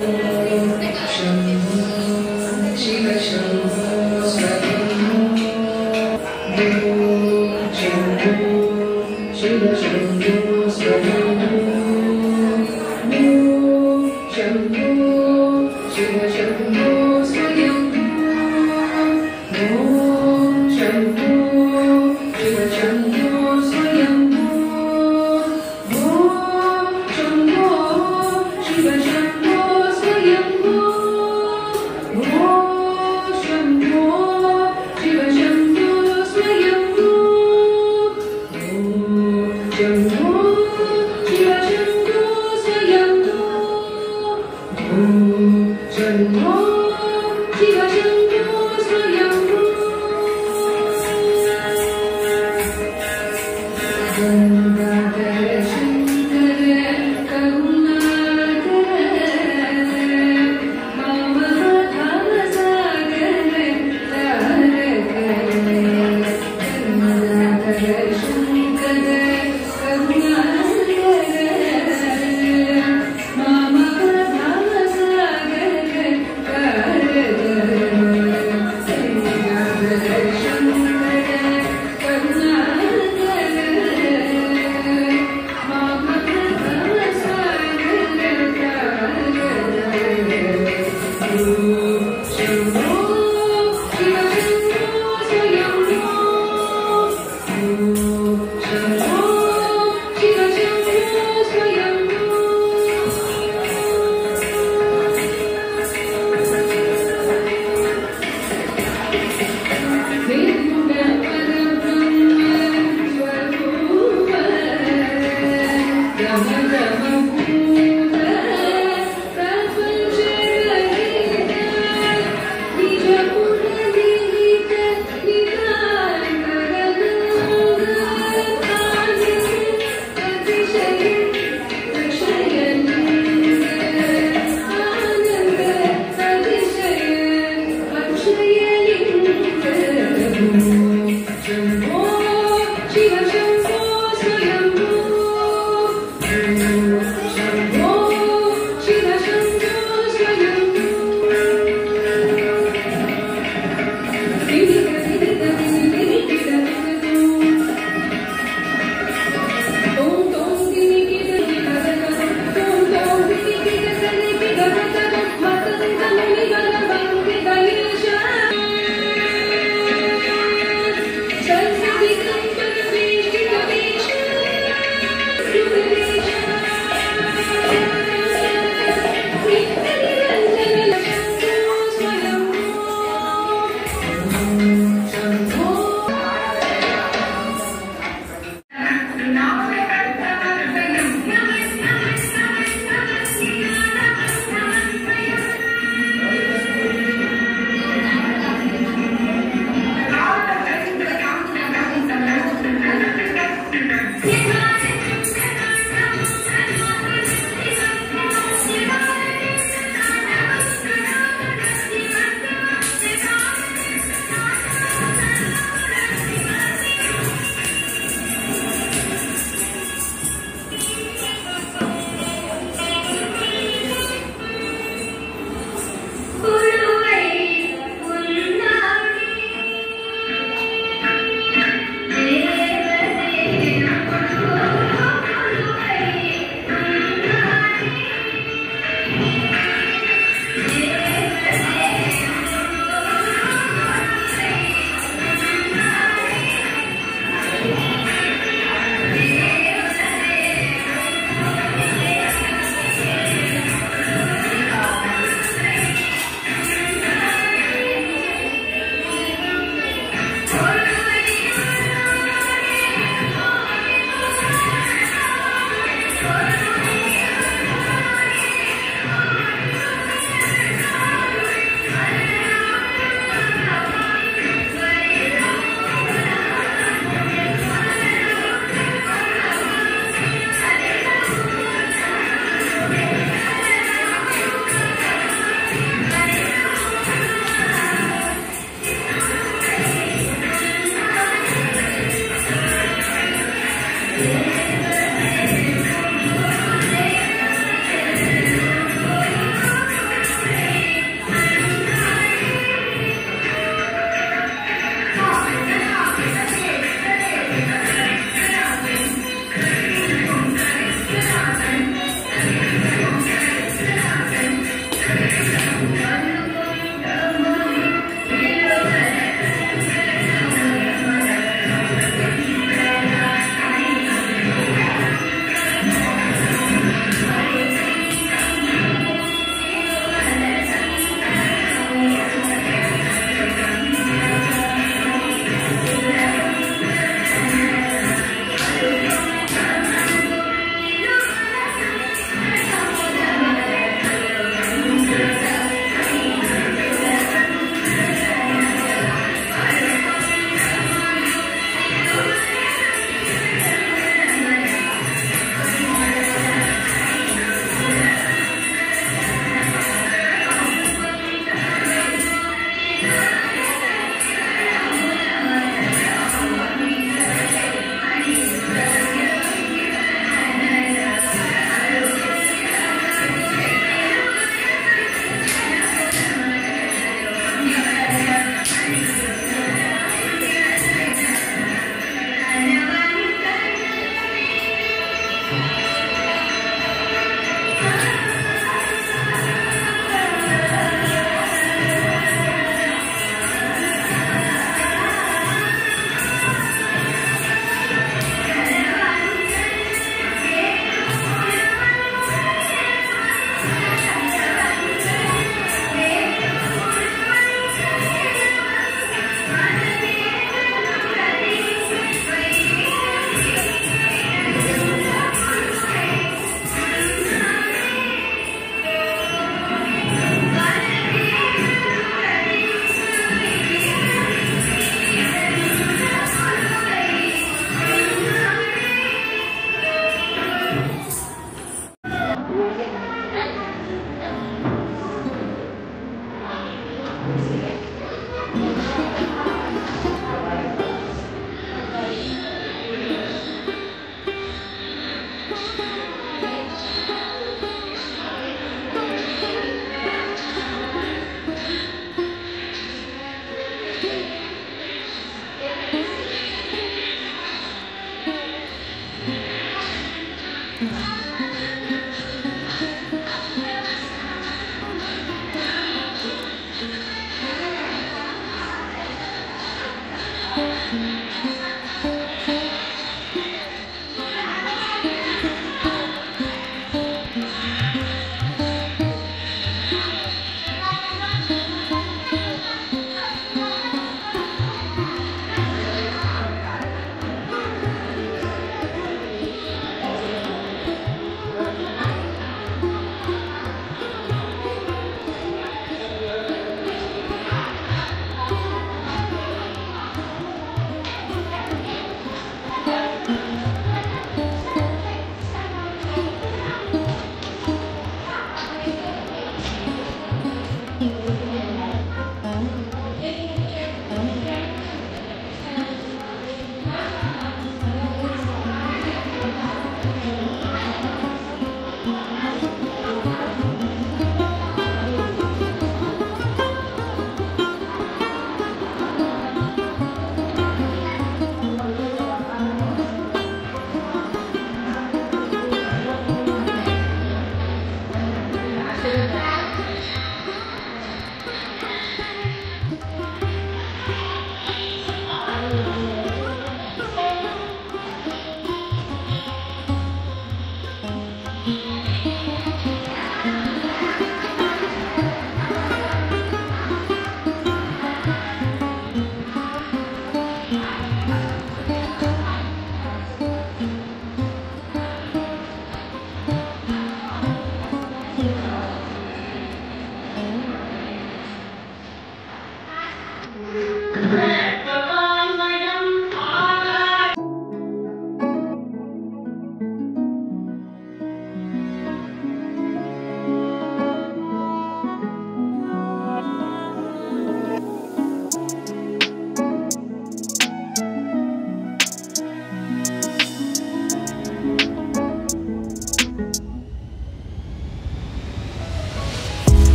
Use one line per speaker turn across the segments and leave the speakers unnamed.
Mama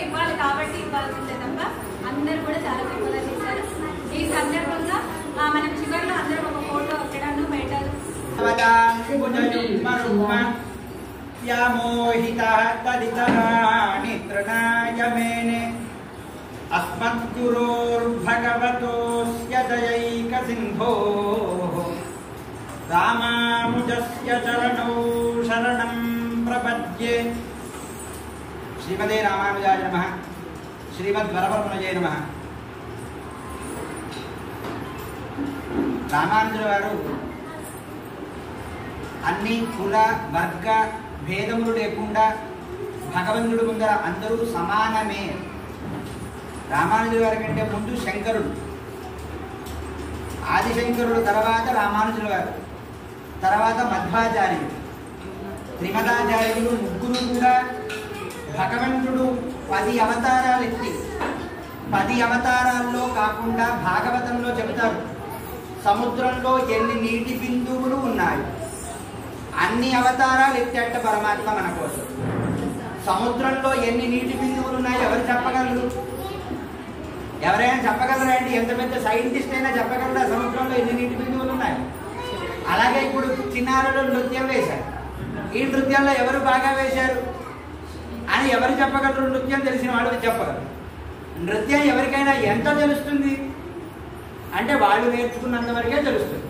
ఇవ్వాలి కాబట్టి ఇవ్వాల్సిందే తప్ప అందరూ కూడా చాలా గొప్పగా చేశారు. ఈ సందర్భంగా మనం చివరిలో అందరూ ఒక ఫోటో ఎక్కడాను పెట్టారు.
అస్మద్గురోర్భగవతోస్య దయైక సింధోః రామానుజస్య చరణౌ శరణం ప్రపద్యే. శ్రీమదే రామానుజాయ నమః. శ్రీమద్వరపరమణజయ నమః. రామానుజుల వారు అన్ని కుల వర్గ భేదములు లేకుండా భగవంతుడు ముందర అందరూ సమానమే. రామానుజుల వారి కంటే ముందు శంకరుడు, ఆదిశంకరుడు, తర్వాత రామానుజుల వారు, తర్వాత మధ్వాచార్యుడు, త్రిమదాచార్యులు ముగ్గురు కూడా భగవంతుడు 10 అవతారాలు ఎత్తి 10 అవతారాల్లో కాకుండా భాగవతంలో చెబుతారు సముద్రంలో ఎన్ని నీటి బిందువులు ఉన్నాయి, అన్ని అవతారాలు ఎత్తేట పరమాత్మ మన కోసం. సముద్రంలో ఎన్ని నీటి బిందువులు ఉన్నాయి ఎవరు చెప్పగలరు? ఎవరైనా చెప్పగలరా అండి? ఎంత పెద్ద సైంటిస్ట్ అయినా చెప్పగలరా సముద్రంలో ఎన్ని నీటి బిందువులు ఉన్నాయి? అలాగే ఇప్పుడు చిన్నారులు నృత్యం వేశారు. ఈ నృత్యంలో ఎవరు బాగా వేశారు అని ఎవరు చెప్పగలరు? నృత్యం తెలిసిన వాళ్ళు చెప్పగలరు. నృత్యం ఎవరికైనా ఎంత తెలుస్తుంది అంటే వాళ్ళు నేర్చుకున్నంత వరకే తెలుస్తుంది.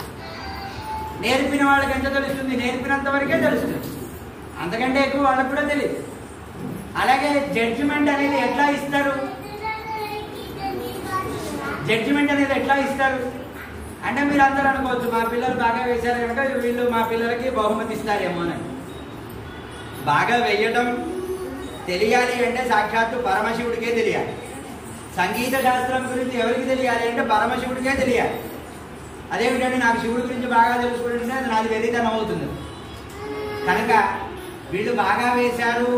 నేర్పిన వాళ్ళకి ఎంత తెలుస్తుంది? నేర్పినంత వరకే తెలుస్తుంది. అంతకంటే ఎక్కువ వాళ్ళకు కూడా తెలియదు. అలాగే జడ్జిమెంట్ అనేది ఎట్లా ఇస్తారు? జడ్జిమెంట్ అనేది ఎట్లా ఇస్తారు అంటే మీరు అందరూ అనుకోవచ్చు మా పిల్లలు బాగా వేశారు కనుక వీళ్ళు మా పిల్లలకి బహుమతి ఇస్తారేమో అని. బాగా వేయటం తెలియాలి అంటే సాక్షాత్తు పరమశివుడికే తెలియాలి. సంగీత శాస్త్రం గురించి ఎవరికి తెలియాలి అంటే పరమశివుడికే తెలియాలి. అదేమిటంటే నాకు శివుడి గురించి బాగా తెలుసుకుంటే అది నాది వెరితనం అవుతుంది. కనుక వీళ్ళు బాగా వేశారు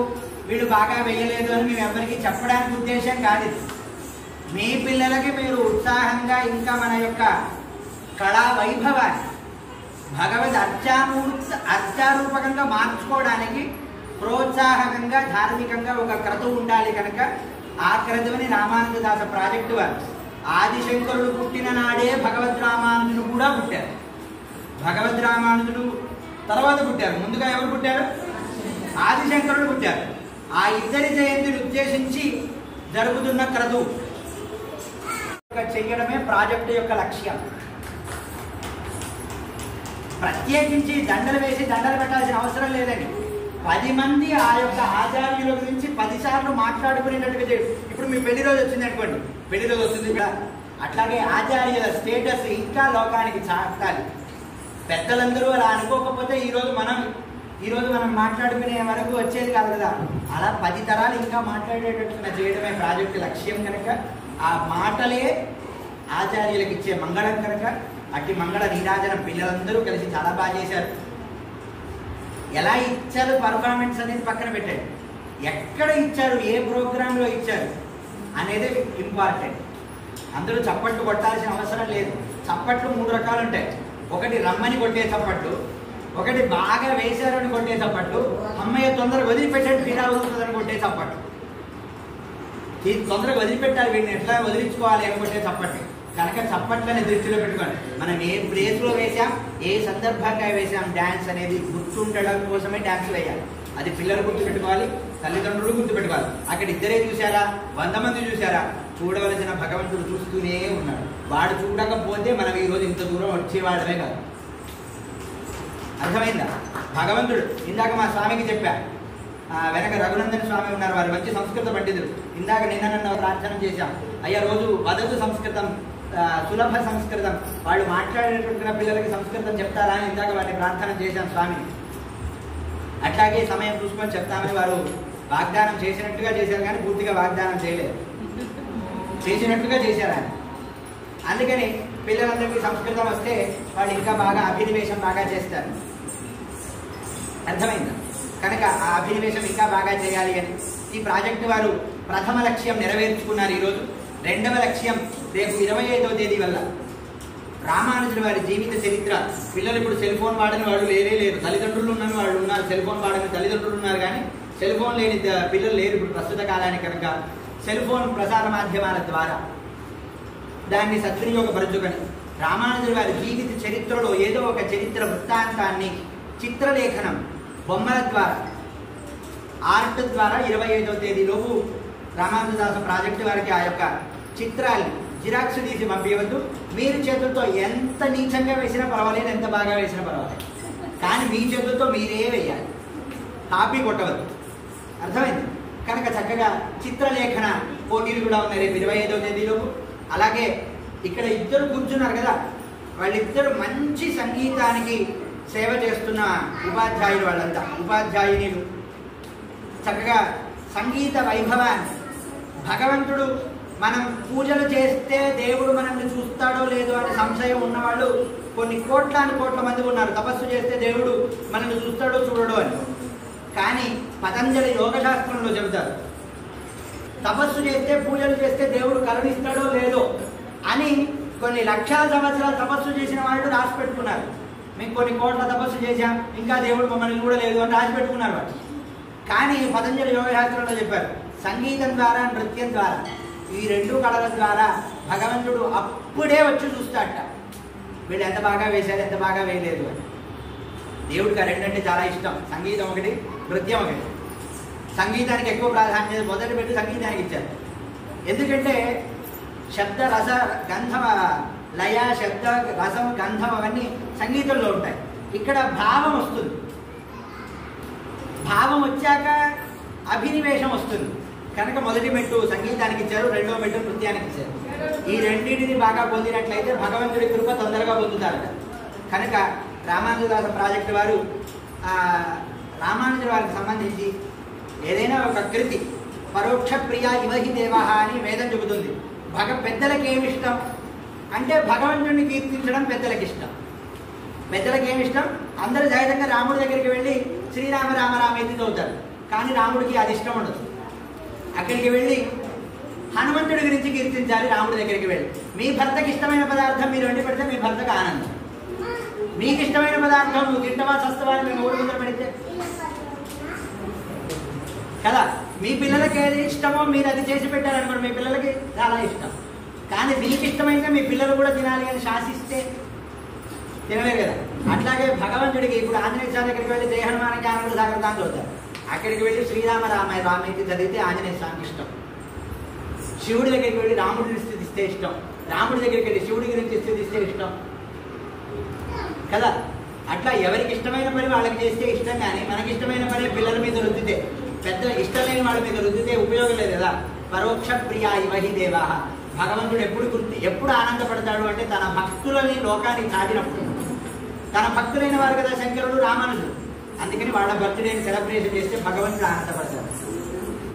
వీళ్ళు బాగా వేయలేదు అని మేము ఎవరికి చెప్పడానికి ఉద్దేశం కాదు. మీ పిల్లలకి మీరు ఉత్సాహంగా ఇంకా మన యొక్క కళా వైభవాన్ని భగవద్ అర్చారూపకంగా మార్చుకోవడానికి ప్రోత్సాహకంగా ధార్మికంగా ఒక క్రతువు ఉండాలి. కనుక ఆ క్రతువుని రామానుజదాస ప్రాజెక్టు వారు ఆదిశంకరుడు పుట్టిన నాడే భగవద్ రామానుజుడు కూడా పుట్టారు. భగవద్ రామానుజుడు తర్వాత పుట్టారు. ముందుగా ఎవరు పుట్టారు? ఆదిశంకరుడు పుట్టారు. ఆ ఇద్దరి జయంతిని ఉద్దేశించి జరుగుతున్న క్రతువు చెయ్యడమే ప్రాజెక్టు యొక్క లక్ష్యం. ప్రత్యేకించి దండలు వేసి దండలు పెట్టాల్సిన అవసరం లేదండి. 10 మంది ఆ యొక్క ఆచార్యుల గురించి 10 సార్లు మాట్లాడుకునేటట్టుగా చేయడు. ఇప్పుడు మీ పెళ్లి రోజు వచ్చింది అనుకోండి, పెళ్లి రోజు వస్తుంది కూడా అట్లాగే ఆచార్యుల స్టేటస్ ఇంకా లోకానికి చాటాలి. పెద్దలందరూ అలా అనుకోకపోతే ఈరోజు మనం మాట్లాడుకునే వరకు వచ్చేది కాదు కదా. అలా 10 తరాలు ఇంకా మాట్లాడేటట్టుగా చేయడమే ప్రాజెక్టు లక్ష్యం. కనుక ఆ మాటలే ఆచార్యులకు ఇచ్చే మంగళం. కనుక అట్టి మంగళ నీరాజనం పిల్లలందరూ కలిసి చాలా బాగా చేశారు. ఎలా ఇచ్చారు పర్ఫార్మెన్స్ అనేది పక్కన పెట్టారు, ఎక్కడ ఇచ్చారు, ఏ ప్రోగ్రాంలో ఇచ్చారు అనేది ఇంపార్టెంట్. అందరూ చప్పట్లు కొట్టాల్సిన అవసరం లేదు. చప్పట్లు 3 రకాలు ఉంటాయి. ఒకటి రమ్మని కొట్టే చప్పట్లు, ఒకటి బాగా వేశారని కొట్టే చప్పట్లు, అమ్మయ్య తొందరగా వదిలిపెట్టండి తీరా వదులుతుందని కొట్టే చప్పట్లు. తొందరగా వదిలిపెట్టాలి, వీడిని ఎట్లా వదిలించుకోవాలి అని కొట్టే చప్పట్లు. కనుక చప్పట్లని దృష్టిలో పెట్టుకోండి. మనం ఏ ప్లేస్లో వేసాం, ఏ సందర్భంగా వేసాం, డ్యాన్స్ అనేది గుర్తుండడం కోసమే డ్యాన్స్ వేయాలి. అది పిల్లలు గుర్తుపెట్టుకోవాలి, తల్లిదండ్రులు గుర్తుపెట్టుకోవాలి. అక్కడ ఇద్దరే చూసారా, 100 మంది చూసారా, చూడవలసిన భగవంతుడు చూస్తూనే ఉన్నాడు. వాడు చూడకపోతే మనం ఈరోజు ఇంత దూరం వచ్చేవాడమే కాదు. అర్థమైందా? భగవంతుడు ఇందాక మా స్వామికి చెప్పా, వెనక రఘునందన స్వామి ఉన్నారు, వారు మంచి సంస్కృత పండితులు. ఇందాక నిన్న ప్రార్థన చేశాం, అయ్యా రోజు వదతు సంస్కృతం, సులభ సంస్కృతం, వాళ్ళు మాట్లాడేటట్టున్న పిల్లలకి సంస్కృతం చెప్తారా అని ఇందాక వారిని ప్రార్థన చేశాం స్వామిని. అట్లాగే సమయం చూసుకొని చెప్తామని వారు వాగ్దానం చేసినట్టుగా చేశారు, కానీ పూర్తిగా వాగ్దానం చేయలేదు, చేసినట్టుగా చేశారు ఆయన. అందుకని పిల్లలందరికీ సంస్కృతం వస్తే వాళ్ళు ఇంకా బాగా అభినివేశం బాగా చేస్తారు. అర్థమైందా? కనుక ఆ అభినివేశం ఇంకా బాగా చేయాలి అని ఈ ప్రాజెక్టు వారు ప్రథమ లక్ష్యం నెరవేర్చుకున్నారు. ఈరోజు 2వ లక్ష్యం రేపు 25వ తేదీ వల్ల రామానుజుల వారి జీవిత చరిత్ర. పిల్లలు ఇప్పుడు సెల్ ఫోన్ వాడని వాళ్ళు లేరు, తల్లిదండ్రులు ఉన్నని వాళ్ళు ఉన్నారు, సెల్ ఫోన్ వాడని తల్లిదండ్రులు ఉన్నారు, కానీ సెల్ ఫోన్ లేని పిల్లలు లేరు ఇప్పుడు ప్రస్తుత కాలానికి. కనుక సెల్ ఫోన్ ప్రసార మాధ్యమాల ద్వారా దాన్ని సద్వినియోగపరుచుకొని రామానుజుల వారి జీవిత చరిత్రలో ఏదో ఒక చరిత్ర వృత్తాంతాన్ని చిత్రలేఖనం బొమ్మల ద్వారా ఆర్ట్ ద్వారా 25వ తేదీలోపు రామానుజదాస ప్రాజెక్టు వారికి ఆ యొక్క చిత్రాలు జిరాక్స్ తీసి పంపించవద్దు. మీరు చేతులతో ఎంత నీచంగా వేసినా పర్వాలేదు, ఎంత బాగా వేసినా పర్వాలేదు, కానీ మీ చేతులతో మీరే వేయాలి, కాపీ కొట్టవద్దు. అర్థమైంది? కనుక చక్కగా చిత్రలేఖన పోటీలు కూడా ఉన్నాయి రేపు 25వ తేదీలోపు. అలాగే ఇక్కడ ఇద్దరు కూర్చున్నారు కదా, వాళ్ళిద్దరు మంచి సంగీతానికి సేవ చేస్తున్న ఉపాధ్యాయులు, వాళ్ళంతా ఉపాధ్యాయునిలు. చక్కగా సంగీత వైభవాన్ని భగవంతుడు మనం పూజలు చేస్తే దేవుడు మనల్ని చూస్తాడో లేదో అనే సంశయం ఉన్నవాళ్ళు కొన్ని కోట్ల మంది ఉన్నారు. తపస్సు చేస్తే దేవుడు మనల్ని చూస్తాడో చూడడో అని. కానీ పతంజలి యోగశాస్త్రంలో చెబుతారు, తపస్సు చేస్తే పూజలు చేస్తే దేవుడు కరుణిస్తాడో లేదో అని కొన్ని లక్షల సంవత్సరాలు తపస్సు చేసిన వాళ్ళు రాసి పెట్టుకున్నారు. మేము కొన్ని కోట్ల తపస్సు చేశాం, ఇంకా దేవుడు మమ్మల్ని కూడా లేదు అని రాసి పెట్టుకున్నారు వాళ్ళు. కానీ పతంజలి యోగశాస్త్రంలో చెప్పారు, సంగీతం ద్వారా నృత్యం ద్వారా ఈ రెండు కళల ద్వారా భగవంతుడు అప్పుడే వచ్చి చూస్తాడట, వీళ్ళు ఎంత బాగా వేశారు ఎంత బాగా వేయలేదు అని. దేవుడికి ఆ రెండంటే చాలా ఇష్టం, సంగీతం ఒకటి నృత్యం ఒకటి. సంగీతానికి ఎక్కువ ప్రాధాన్యత మొదటి పెట్టి సంగీతానికి ఇచ్చారు. ఎందుకంటే శబ్ద రస గంధం లయ శబ్ద రసం గంధం అవన్నీ సంగీతంలో ఉంటాయి. ఇక్కడ భావం వస్తుంది, భావం వచ్చాక అభినివేశం వస్తుంది. కనుక మొదటి మెట్టు సంగీతానికి ఇచ్చారు, రెండో మెట్టు నృత్యానికి ఇచ్చారు. ఈ రెండింటిని బాగా పొందినట్లయితే భగవంతుడి కృప తొందరగా పొందుతారు. కనుక రామానుజదాస ప్రాజెక్టు వారు రామానుజుల వారికి సంబంధించి ఏదైనా ఒక కృతి పరోక్ష ప్రియ ఇవహి దేవహ అని వేదం చెబుతుంది. పెద్దలకి ఏమి ఇష్టం అంటే భగవంతుడిని కీర్తించడం పెద్దలకి ఇష్టం. పెద్దలకి ఏమి ఇష్టం? అందరూ సహజంగా రాముడి దగ్గరికి వెళ్ళి శ్రీరామ రామ రామేతి చదువుతారు, కానీ రాముడికి అది ఇష్టం ఉండదు. అక్కడికి వెళ్ళి హనుమంతుడి గురించి కీర్తించాలి. రాముడి దగ్గరికి వెళ్ళి మీ భర్తకి ఇష్టమైన పదార్థం మీరు వండి పెడితే మీ భర్తకు ఆనందం, మీకు ఇష్టమైన పదార్థం నువ్వు తింటవా చస్తవా అని మేము ఊరి ముందర పెడితే కదా. మీ పిల్లలకి ఏది ఇష్టమో మీరు అది చేసి పెట్టారనుకోండి, మీ పిల్లలకి చాలా ఇష్టం. కానీ మీకు ఇష్టమైతే మీ పిల్లలు కూడా తినాలి అని శాసిస్తే తినలేదు కదా. అట్లాగే భగవంతుడికి ఇప్పుడు ఆంజనేయ స్వామి దగ్గరికి వెళ్ళి జయ హనుమానికి ఆనంద సాగరదాన్ని చదువుతారు. అక్కడికి వెళ్ళి శ్రీరామ రామేతి చదివితే ఆంజనేయ స్వామికి ఇష్టం. శివుడి దగ్గరికి వెళ్ళి రాముడిని స్థితిస్తే ఇష్టం, రాముడి దగ్గరికి వెళ్ళి శివుడి గురించి స్థితిస్తే ఇష్టం కదా. అట్లా ఎవరికి ఇష్టమైన పని వాళ్ళకి చేస్తే ఇష్టం, కానీ మనకి ఇష్టమైన పని పిల్లల మీద రుద్దితే, పెద్ద ఇష్టం లేని వాళ్ళ మీద రుద్దితే ఉపయోగం లేదు కదా. పరోక్ష ప్రియ ఇవహి దేవాహ. భగవంతుడు ఎప్పుడు ఆనందపడతాడు అంటే తన భక్తులని లోకానికి చాటినప్పుడు. తన భక్తులైన వారు కదా శంకరుడు రామానుజుడు, అందుకని వాళ్ళ బర్త్డేని సెలబ్రేషన్ చేస్తే భగవంతుడు ఆనందపడతాడు.